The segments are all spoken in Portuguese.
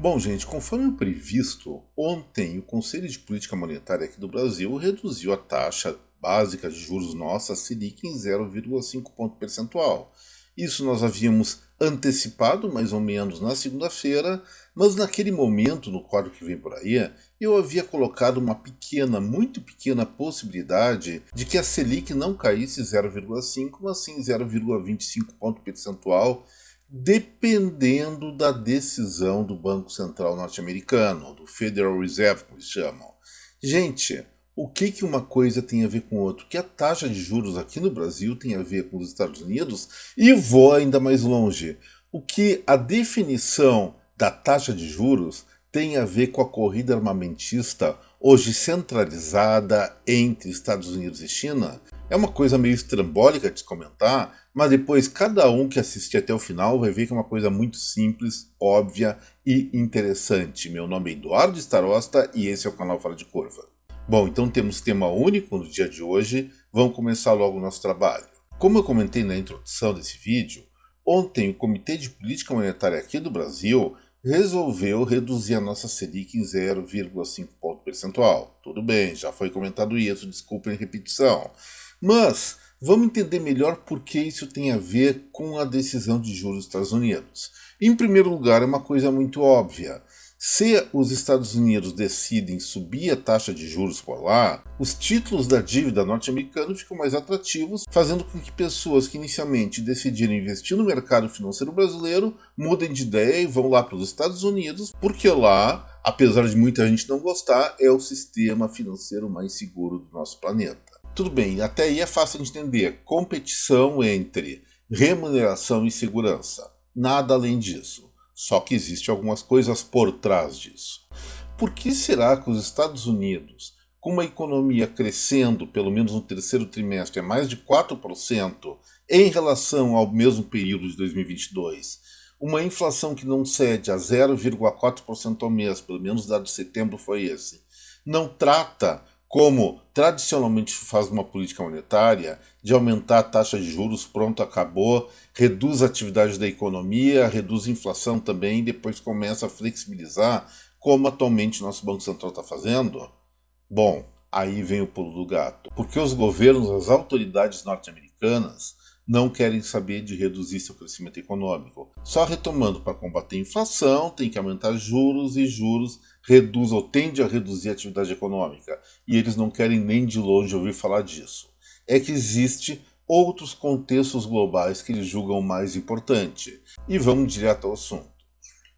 Bom, gente, conforme o previsto, ontem o Conselho de Política Monetária aqui do Brasil reduziu a taxa básica de juros nossa, Selic, em 0,5 ponto percentual. Isso nós havíamos antecipado mais ou menos na segunda-feira, mas naquele momento, no quadro que vem por aí, eu havia colocado uma pequena, muito pequena possibilidade de que a Selic não caísse 0,5, mas sim 0,25 ponto percentual, dependendo da decisão do Banco Central norte-americano, do Federal Reserve, como eles chamam. Gente, o que uma coisa tem a ver com outra? Que a taxa de juros aqui no Brasil tem a ver com os Estados Unidos, e vou ainda mais longe. O que a definição da taxa de juros tem a ver com a corrida armamentista hoje centralizada entre Estados Unidos e China? É uma coisa meio estrambólica de se comentar, mas depois cada um que assistir até o final vai ver que é uma coisa muito simples, óbvia e interessante. Meu nome é Eduardo Starosta e esse é o canal Fora de Curva. Bom, então temos tema único no dia de hoje, vamos começar logo o nosso trabalho. Como eu comentei na introdução desse vídeo, ontem o Comitê de Política Monetária aqui do Brasil resolveu reduzir a nossa Selic em 0,5 ponto percentual. Tudo bem, já foi comentado isso, desculpem a repetição. Mas vamos entender melhor por que isso tem a ver com a decisão de juros dos Estados Unidos. Em primeiro lugar, é uma coisa muito óbvia. Se os Estados Unidos decidem subir a taxa de juros por lá, os títulos da dívida norte-americana ficam mais atrativos, fazendo com que pessoas que inicialmente decidiram investir no mercado financeiro brasileiro mudem de ideia e vão lá para os Estados Unidos, porque lá, apesar de muita gente não gostar, é o sistema financeiro mais seguro do nosso planeta. Tudo bem, até aí é fácil de entender. Competição entre remuneração e segurança. Nada além disso. Só que existem algumas coisas por trás disso. Por que será que os Estados Unidos, com uma economia crescendo, pelo menos no terceiro trimestre, a mais de 4% em relação ao mesmo período de 2022, uma inflação que não cede a 0,4% ao mês, pelo menos o dado de setembro foi esse, não trata, como tradicionalmente faz uma política monetária, de aumentar a taxa de juros, pronto, acabou, reduz a atividade da economia, reduz a inflação também, e depois começa a flexibilizar, como atualmente nosso Banco Central está fazendo? Bom, aí vem o pulo do gato. Porque os governos, as autoridades norte-americanas, não querem saber de reduzir seu crescimento econômico. Só retomando, para combater a inflação, tem que aumentar juros e juros reduz ou tende a reduzir a atividade econômica. E eles não querem nem de longe ouvir falar disso. É que existe outros contextos globais que eles julgam mais importante. E vamos direto ao assunto.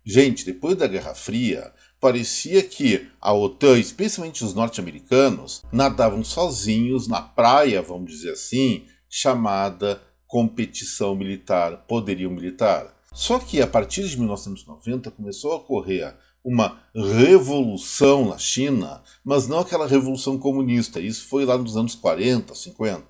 Gente, depois da Guerra Fria, parecia que a OTAN, especialmente os norte-americanos, nadavam sozinhos na praia, vamos dizer assim, chamada competição militar, poderio militar. Só que a partir de 1990 começou a ocorrer uma revolução na China, mas não aquela revolução comunista, isso foi lá nos anos 40, 50.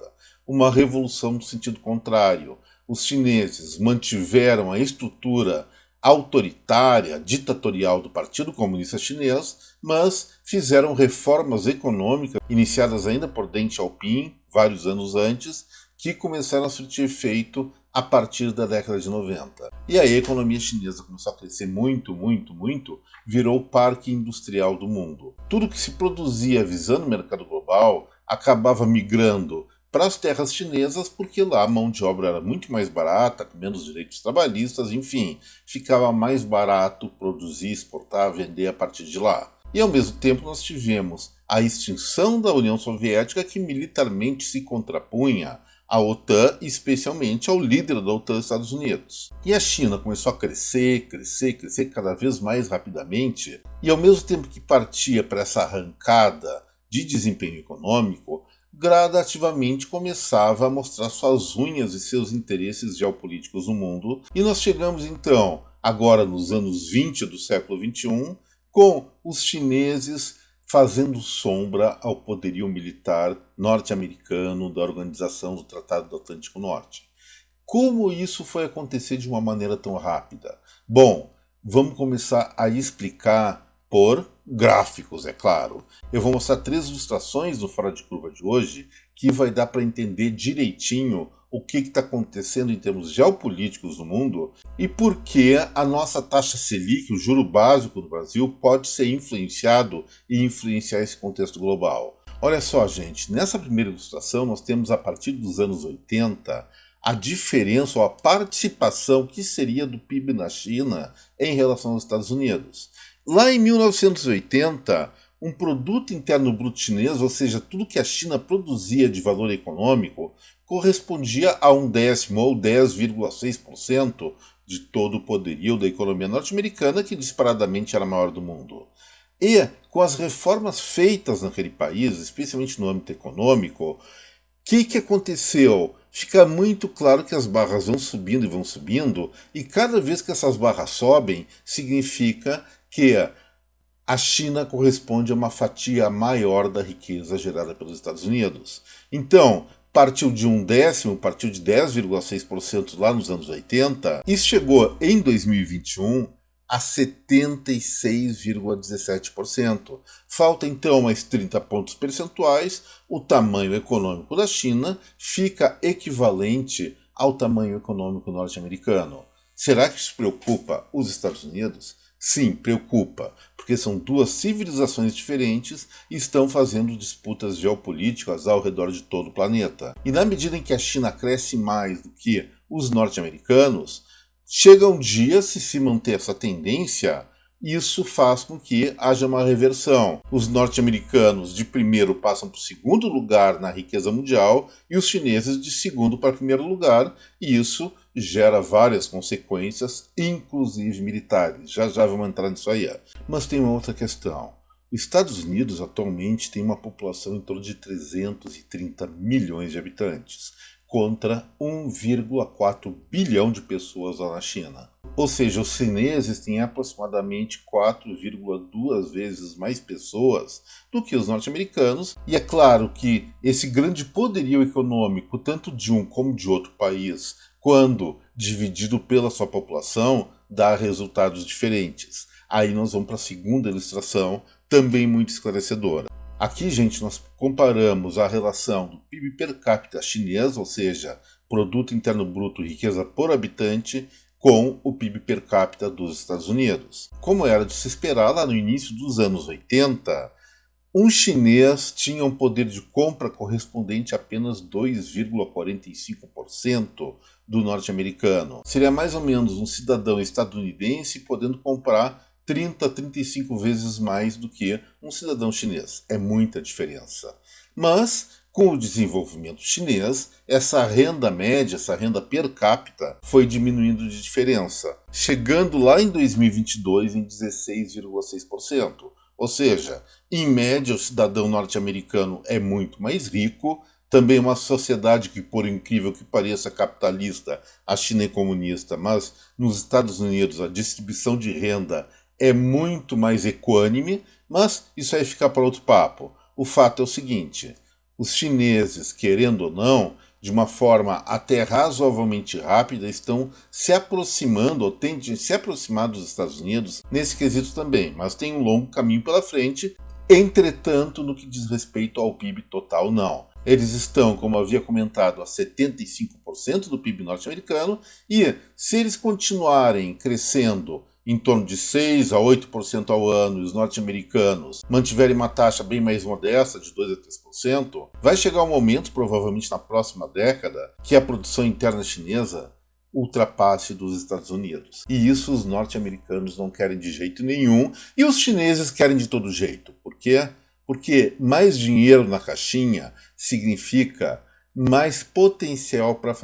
Uma revolução no sentido contrário. Os chineses mantiveram a estrutura autoritária, ditatorial do Partido Comunista Chinês, mas fizeram reformas econômicas iniciadas ainda por Deng Xiaoping, vários anos antes, que começaram a surtir efeito a partir da década de 90. E aí a economia chinesa começou a crescer muito, virou o parque industrial do mundo. Tudo que se produzia visando o mercado global acabava migrando para as terras chinesas, porque lá a mão de obra era muito mais barata, com menos direitos trabalhistas, enfim, ficava mais barato produzir, exportar, vender a partir de lá. E ao mesmo tempo nós tivemos a extinção da União Soviética, que militarmente se contrapunha à OTAN, especialmente ao líder da OTAN, Estados Unidos. E a China começou a crescer cada vez mais rapidamente, e ao mesmo tempo que partia para essa arrancada de desempenho econômico, gradativamente começava a mostrar suas unhas e seus interesses geopolíticos no mundo, e nós chegamos então, agora nos anos 20 do século XXI, com os chineses fazendo sombra ao poderio militar norte-americano da Organização do Tratado do Atlântico Norte. Como isso foi acontecer de uma maneira tão rápida? Bom, vamos começar a explicar por gráficos, é claro. Eu vou mostrar 3 ilustrações do Fora de Curva de hoje que vai dar para entender direitinho o que está acontecendo em termos geopolíticos no mundo e por que a nossa taxa Selic, o juro básico do Brasil, pode ser influenciado e influenciar esse contexto global. Olha só, gente, nessa primeira ilustração nós temos a partir dos anos 80 a diferença ou a participação que seria do PIB na China em relação aos Estados Unidos. Lá em 1980, um produto interno bruto chinês, ou seja, tudo que a China produzia de valor econômico, correspondia a 1/10 ou 10,6% de todo o poderio da economia norte-americana, que disparadamente era a maior do mundo. E, com as reformas feitas naquele país, especialmente no âmbito econômico, o que aconteceu? Fica muito claro que as barras vão subindo, e cada vez que essas barras sobem, significa que a China corresponde a uma fatia maior da riqueza gerada pelos Estados Unidos. Então, partiu de 1/10, partiu de 10,6% lá nos anos 80, e chegou em 2021 a 76,17%. Falta então mais 30 pontos percentuais, o tamanho econômico da China fica equivalente ao tamanho econômico norte-americano. Será que isso preocupa os Estados Unidos? Sim, preocupa, porque são duas civilizações diferentes e estão fazendo disputas geopolíticas ao redor de todo o planeta. E na medida em que a China cresce mais do que os norte-americanos, chega um dia, se manter essa tendência, isso faz com que haja uma reversão. Os norte-americanos de primeiro passam para o segundo lugar na riqueza mundial e os chineses de segundo para primeiro lugar, e isso gera várias consequências, inclusive militares. Já vamos entrar nisso aí. Mas tem uma outra questão. Os Estados Unidos atualmente tem uma população em torno de 330 milhões de habitantes, contra 1,4 bilhão de pessoas lá na China. Ou seja, os chineses têm aproximadamente 4,2 vezes mais pessoas do que os norte-americanos, e é claro que esse grande poderio econômico, tanto de um como de outro país, quando dividido pela sua população, dá resultados diferentes. Aí nós vamos para a segunda ilustração, também muito esclarecedora. Aqui, gente, nós comparamos a relação do PIB per capita chinês, ou seja, Produto Interno Bruto, riqueza por habitante, com o PIB per capita dos Estados Unidos. Como era de se esperar, lá no início dos anos 80, um chinês tinha um poder de compra correspondente a apenas 2,45% do norte-americano. Seria mais ou menos um cidadão estadunidense podendo comprar 30 a 35 vezes mais do que um cidadão chinês. É muita diferença. Mas, com o desenvolvimento chinês, essa renda média, essa renda per capita, foi diminuindo de diferença, chegando lá em 2022 em 16,6%. Ou seja, em média, o cidadão norte-americano é muito mais rico. Também uma sociedade que, por incrível que pareça, capitalista, a China é comunista, mas nos Estados Unidos a distribuição de renda é muito mais equânime, mas isso aí fica para outro papo. O fato é o seguinte: os chineses, querendo ou não, de uma forma até razoavelmente rápida, estão se aproximando, ou tendem a se aproximar dos Estados Unidos nesse quesito também, mas tem um longo caminho pela frente. Entretanto, no que diz respeito ao PIB total, não. Eles estão, como havia comentado, a 75% do PIB norte-americano, e se eles continuarem crescendo em torno de 6 a 8% ao ano, e os norte-americanos mantiverem uma taxa bem mais modesta, de 2 a 3%, vai chegar um momento, provavelmente na próxima década, que a produção interna chinesa ultrapasse dos Estados Unidos. E isso os norte-americanos não querem de jeito nenhum, e os chineses querem de todo jeito. Por quê? Porque mais dinheiro na caixinha significa mais potencial para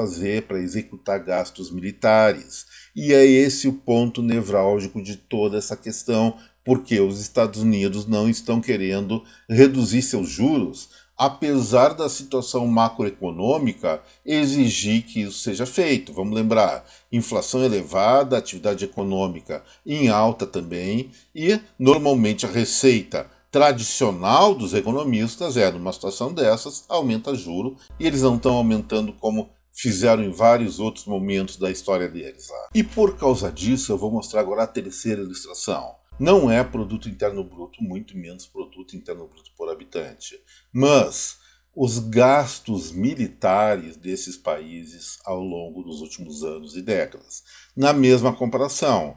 executar gastos militares. E é esse o ponto nevrálgico de toda essa questão, porque os Estados Unidos não estão querendo reduzir seus juros, apesar da situação macroeconômica exigir que isso seja feito. Vamos lembrar, inflação elevada, atividade econômica em alta também, e normalmente a receita tradicional dos economistas é, numa situação dessas, aumenta juro, e eles não estão aumentando como fizeram em vários outros momentos da história deles lá. E por causa disso, eu vou mostrar agora a terceira ilustração. Não é produto interno bruto, muito menos produto interno bruto por habitante. Mas os gastos militares desses países ao longo dos últimos anos e décadas. Na mesma comparação,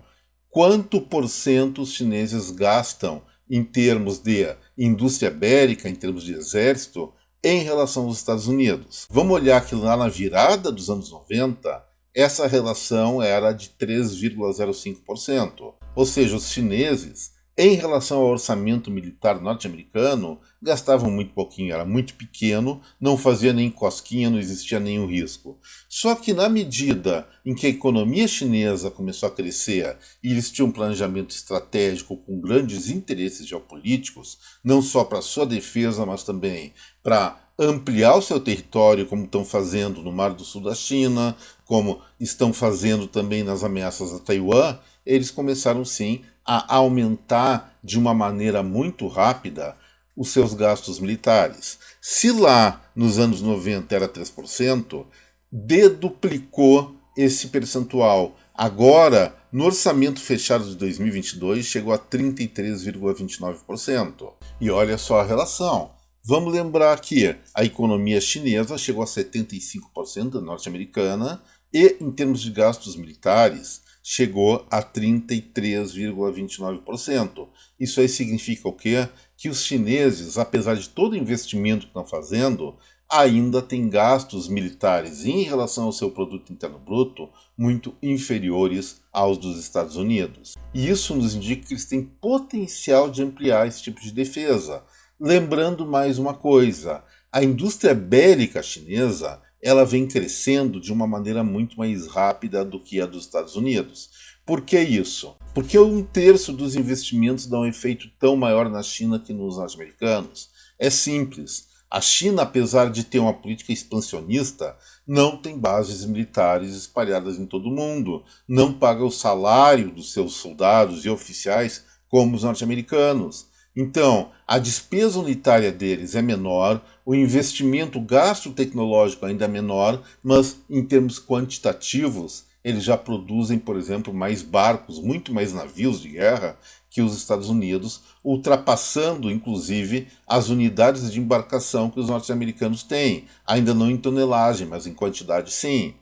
quanto por cento os chineses gastam em termos de indústria bélica, em termos de exército, em relação aos Estados Unidos? Vamos olhar que lá na virada dos anos 90, essa relação era de 3,05%. Ou seja, os chineses, em relação ao orçamento militar norte-americano, gastavam muito pouquinho, era muito pequeno, não fazia nem cosquinha, não existia nenhum risco. Só que na medida em que a economia chinesa começou a crescer e eles tinham um planejamento estratégico com grandes interesses geopolíticos, não só para sua defesa, mas também para ampliar o seu território, como estão fazendo no Mar do Sul da China, como estão fazendo também nas ameaças a Taiwan, eles começaram sim a aumentar de uma maneira muito rápida os seus gastos militares. Se lá nos anos 90 era 3%, deduplicou esse percentual. Agora, no orçamento fechado de 2022, chegou a 33,29%. E olha só a relação. Vamos lembrar que a economia chinesa chegou a 75% da norte-americana e, em termos de gastos militares, chegou a 33,29%. Isso aí significa o quê? Que os chineses, apesar de todo o investimento que estão fazendo, ainda têm gastos militares em relação ao seu produto interno bruto muito inferiores aos dos Estados Unidos. E isso nos indica que eles têm potencial de ampliar esse tipo de defesa. Lembrando mais uma coisa, a indústria bélica chinesa ela vem crescendo de uma maneira muito mais rápida do que a dos Estados Unidos. Por que isso? Porque 1/3 dos investimentos dão um efeito tão maior na China que nos norte-americanos. É simples. A China, apesar de ter uma política expansionista, não tem bases militares espalhadas em todo o mundo. Não paga o salário dos seus soldados e oficiais como os norte-americanos. Então, a despesa unitária deles é menor, o investimento, o gasto tecnológico ainda é menor, mas em termos quantitativos, eles já produzem, por exemplo, mais barcos, muito mais navios de guerra que os Estados Unidos, ultrapassando, inclusive, as unidades de embarcação que os norte-americanos têm. Ainda não em tonelagem, mas em quantidade sim.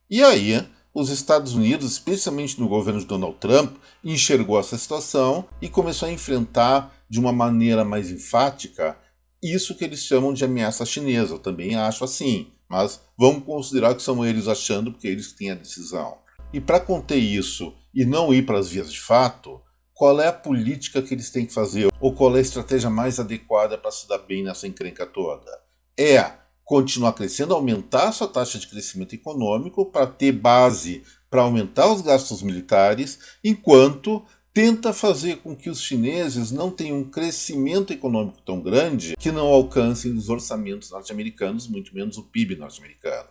E aí, os Estados Unidos, especialmente no governo de Donald Trump, enxergou essa situação e começou a enfrentar de uma maneira mais enfática isso que eles chamam de ameaça chinesa. Eu também acho assim, mas vamos considerar que são eles achando, porque eles têm a decisão. E para conter isso e não ir para as vias de fato, qual é a política que eles têm que fazer? Ou qual é a estratégia mais adequada para se dar bem nessa encrenca toda? É continuar crescendo, aumentar a sua taxa de crescimento econômico para ter base para aumentar os gastos militares, enquanto tenta fazer com que os chineses não tenham um crescimento econômico tão grande que não alcancem os orçamentos norte-americanos, muito menos o PIB norte-americano.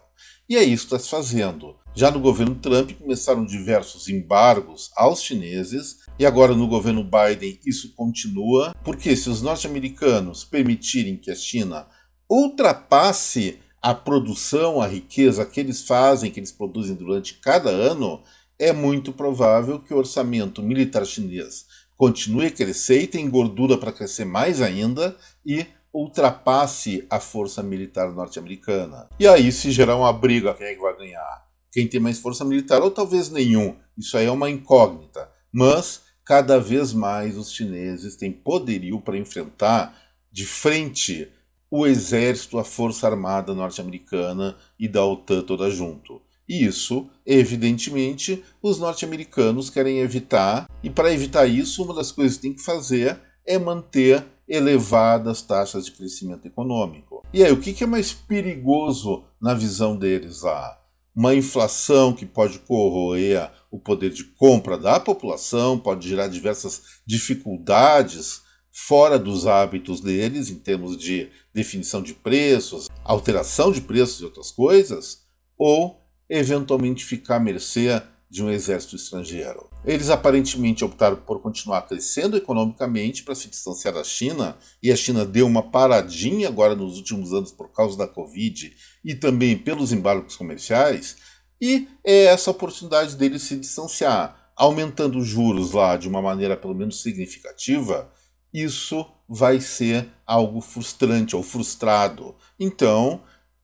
E é isso que está se fazendo. Já no governo Trump começaram diversos embargos aos chineses, e agora no governo Biden isso continua, porque se os norte-americanos permitirem que a China ultrapasse a produção, a riqueza que eles fazem, que eles produzem durante cada ano, é muito provável que o orçamento militar chinês continue a crescer e tenha gordura para crescer mais ainda e ultrapasse a força militar norte-americana. E aí, se gerar uma briga, quem é que vai ganhar? Quem tem mais força militar ou talvez nenhum. Isso aí é uma incógnita. Mas, cada vez mais os chineses têm poderio para enfrentar de frente o exército, a força armada norte-americana e da OTAN toda junto. E isso, evidentemente, os norte-americanos querem evitar, e para evitar isso, uma das coisas que tem que fazer é manter elevadas taxas de crescimento econômico. E aí, o que é mais perigoso na visão deles lá? Uma inflação que pode corroer o poder de compra da população, pode gerar diversas dificuldades fora dos hábitos deles, em termos de definição de preços, alteração de preços e outras coisas, ou eventualmente ficar à mercê de um exército estrangeiro. Eles aparentemente optaram por continuar crescendo economicamente para se distanciar da China, e a China deu uma paradinha agora nos últimos anos por causa da Covid e também pelos embargos comerciais, e é essa oportunidade deles se distanciar. aumentando os juros lá de uma maneira pelo menos significativa, isso vai ser algo frustrante ou frustrado. Então,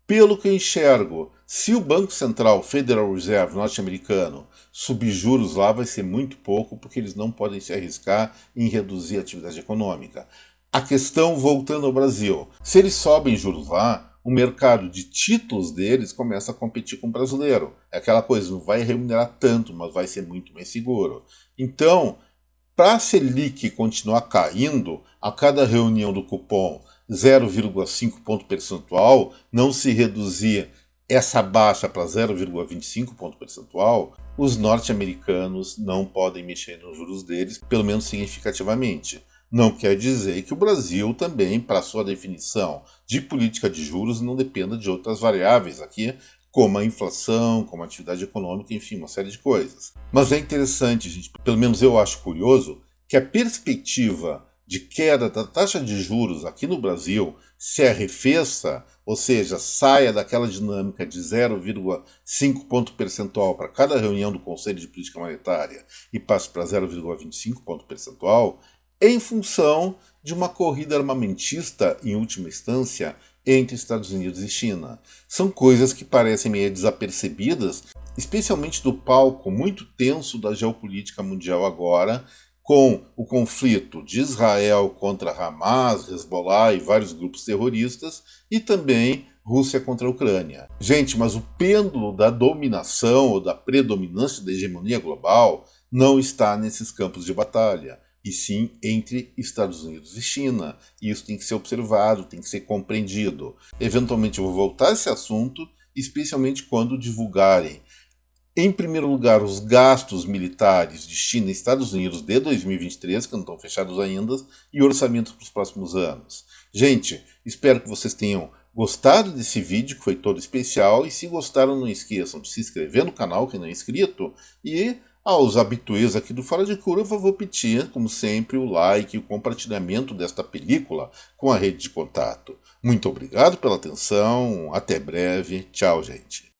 pelo que eu enxergo, se o Banco Central Federal Reserve norte-americano subir juros lá, vai ser muito pouco, porque eles não podem se arriscar em reduzir a atividade econômica. A questão, voltando ao Brasil, se eles sobem juros lá, o mercado de títulos deles começa a competir com o brasileiro. É aquela coisa, não vai remunerar tanto, mas vai ser muito mais seguro. Então, para a Selic continuar caindo, a cada reunião do cupom 0,5 ponto percentual, não se reduzir essa baixa para 0,25 ponto percentual, os norte-americanos não podem mexer nos juros deles, pelo menos significativamente. Não quer dizer que o Brasil também, para sua definição de política de juros, não dependa de outras variáveis aqui, como a inflação, como a atividade econômica, enfim, uma série de coisas. Mas é interessante, gente, pelo menos eu acho curioso, que a perspectiva de queda da taxa de juros aqui no Brasil se arrefeça, ou seja, saia daquela dinâmica de 0,5 ponto percentual para cada reunião do Conselho de Política Monetária e passe para 0,25 ponto percentual, em função de uma corrida armamentista, em última instância, entre Estados Unidos e China. São coisas que parecem meio desapercebidas, especialmente do palco muito tenso da geopolítica mundial agora, com o conflito de Israel contra Hamas, Hezbollah e vários grupos terroristas, e também Rússia contra a Ucrânia. Gente, mas o pêndulo da dominação ou da predominância da hegemonia global não está nesses campos de batalha, e sim entre Estados Unidos e China. E isso tem que ser observado, tem que ser compreendido. Eventualmente eu vou voltar a esse assunto, especialmente quando divulgarem, em primeiro lugar, os gastos militares de China e Estados Unidos de 2023, que não estão fechados ainda, e orçamentos para os próximos anos. Gente, espero que vocês tenham gostado desse vídeo, que foi todo especial, e se gostaram, não esqueçam de se inscrever no canal, quem não é inscrito, e aos habituês aqui do Fora de Curva, vou pedir, como sempre, o like e o compartilhamento desta película com a rede de contato. Muito obrigado pela atenção, até breve, tchau, gente.